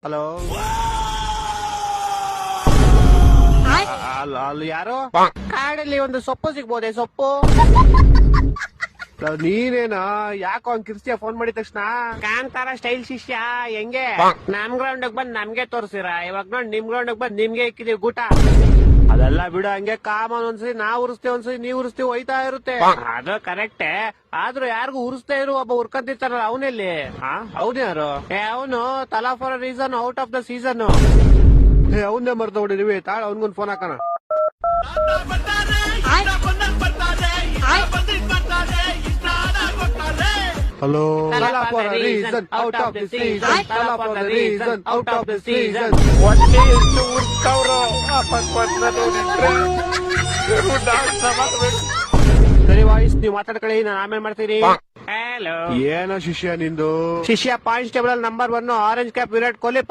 Hello ಅಲ್ಲಿ ಯಾರು? ಕಾಡಲ್ಲಿ ಒಂದು ಸೊಪ್ಪು ಸಿಗ್ಬೋದೆ? ಸೊಪ್ಪು ನೀನೇನಾ? ಯಾಕೋ ಹಂಗ್ ಕಿರ್ಸ್ತಿಯ ಫೋನ್ ಮಾಡಿದ ತಕ್ಷಣ? ಕಾಂತಾರ ಸ್ಟೈಲ್ ಶಿಷ್ಯ ಹೆಂಗೆ? ನಮ್ ಗ್ರೌಂಡ್ ಬಂದ್ ನಮ್ಗೆ ತೋರ್ಸಿರ, ಇವಾಗ ನೋಡಿ ನಿಮ್ ಗ್ರೌಂಡ್ ಬಂದ್ ನಿಮ್ಗೆ ಇಕ್ಕಿದೀವಿ ಗೂಟ. ಅದೆಲ್ಲ ಬಿಡು, ಹಂಗೆ ಕಾಮನ್ ಒಂದ್ಸರಿ ನಾವ್ ಉರಿಸ್ತೀವಿ, ಒಂದ್ಸರಿ ನೀವ್ ಉರಿಸ್ತೀವಿ, ಹೋಯ್ತಾ ಇರುತ್ತೆ. ಅದು ಕರೆಕ್ಟೇ, ಆದ್ರೂ ಯಾರಿಗೂ ಉರಿಸ್ತಾ ಇರು, ಒಬ್ಬ ಉರ್ಕಂತಿರ್ತಾರಲ್ಲ ಅವನಲ್ಲಿ. ಹೌದು ಯಾರು? ಅವನು ತಲಾ for reason out of the season. ಅವನ್ನೇ ಮರ್ತ ಹೊಡಿದೀವಿ, ತಾಳ ಅವನ್ಗೊಂದು ಫೋನ್ ಹಾಕೋಣ. ಹಲೋ, ತಲಾ for reason out of the season, ತಲಾ for reason out of the season. ಒಟ್ಟೆ ಎಷ್ಟು ಉರ್ಕವ್ರು ಸರಿ ವಾಯ್ಸ್, ನೀವು ಮಾತಾಡ್ಕೊಳ್ಳಿ, ನಾನು ಆಮೇಲೆ ಮಾಡ್ತೀನಿ. ಹಲೋ, ಏನೋ ಶಿಷ್ಯ ನಿಂದು? ಶಿಷ್ಯ constable number 1 orange cap Virat Kohli.